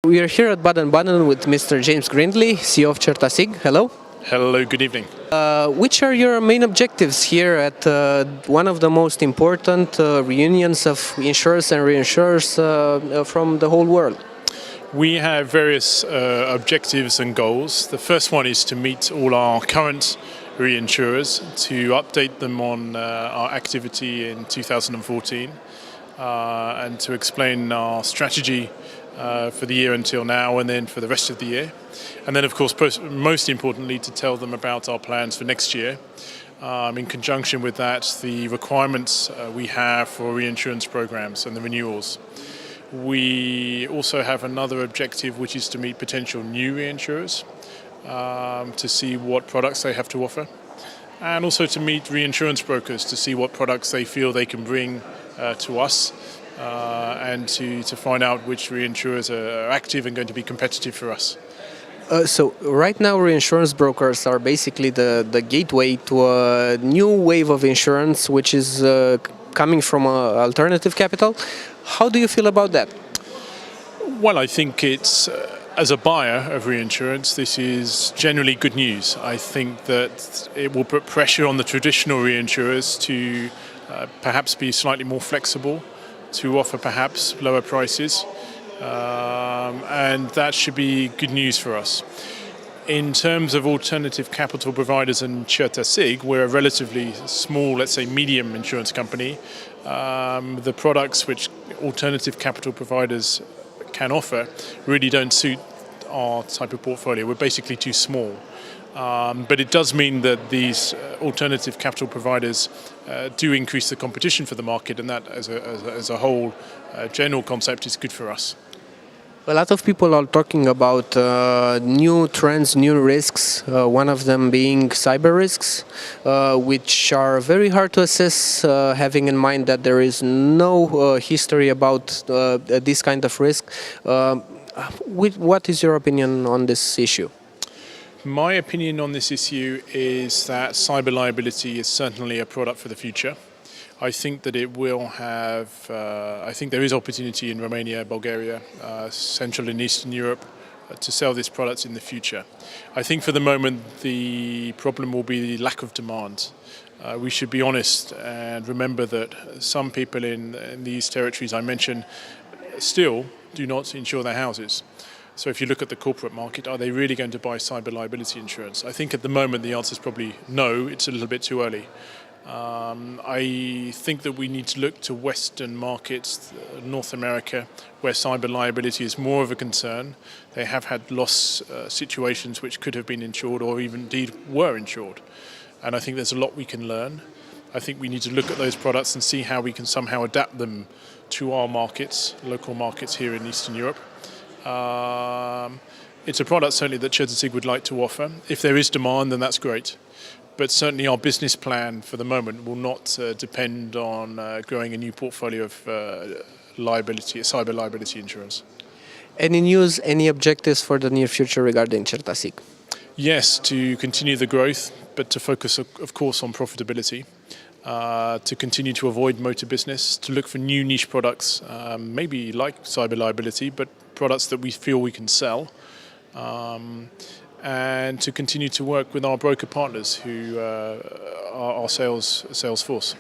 We are here at Baden-Baden with Mr. James GRINDLEY, CEO of CERTASIG. Hello. Hello, good evening. Which are your main objectives here at one of the most important reunions of insurers and reinsurers from the whole world? We have various objectives and goals. The first one is to meet all our current reinsurers, to update them on our activity in 2014 and to explain our strategy for the year until now and then for the rest of the year. And then, of course, most importantly, to tell them about our plans for next year. In conjunction with that, the requirements we have for reinsurance programs and the renewals. We also have another objective, which is to meet potential new reinsurers to see what products they have to offer, and also to meet reinsurance brokers to see what products they feel they can bring to us and to find out which reinsurers are active and going to be competitive for us. So right now reinsurance brokers are basically the gateway to a new wave of insurance which is coming from alternative capital. How do you feel about that? Well, I think it's, as a buyer of reinsurance, this is generally good news. I think that it will put pressure on the traditional reinsurers to perhaps be slightly more flexible, to offer perhaps lower prices. And that should be good news for us. In terms of alternative capital providers and CERTASIG, we're a relatively small, let's say medium insurance company. The products which alternative capital providers can offer really don't suit our type of portfolio. We're basically too small. But it does mean that these alternative capital providers do increase the competition for the market, and that as a whole general concept is good for us. A lot of people are talking about new trends, new risks, one of them being cyber risks, which are very hard to assess, having in mind that there is no history about this kind of risk. What is your opinion on this issue? My opinion on this issue is that cyber liability is certainly a product for the future. I think that it will have, I think there is opportunity in Romania, Bulgaria, Central and Eastern Europe to sell this product in the future. I think for the moment the problem will be the lack of demand. We should be honest and remember that some people in these territories I mentioned still do not insure their houses. So if you look at the corporate market, are they really going to buy cyber liability insurance? I think at the moment the answer is probably no, it's a little bit too early. I think that we need to look to Western markets, North America, where cyber liability is more of a concern. They have had loss situations which could have been insured or even indeed were insured. And I think there's a lot we can learn. I think we need to look at those products and see how we can somehow adapt them to our markets, local markets here in Eastern Europe. It's a product certainly that CERTASIG would like to offer. If there is demand, then that's great. But certainly our business plan for the moment will not depend on growing a new portfolio of cyber liability insurance. Any news, any objectives for the near future regarding CERTASIG? Yes, to continue the growth, but to focus, of course, on profitability. To continue to avoid motor business, to look for new niche products, maybe like cyber liability, but products that we feel we can sell. And to continue to work with our broker partners who are our sales force.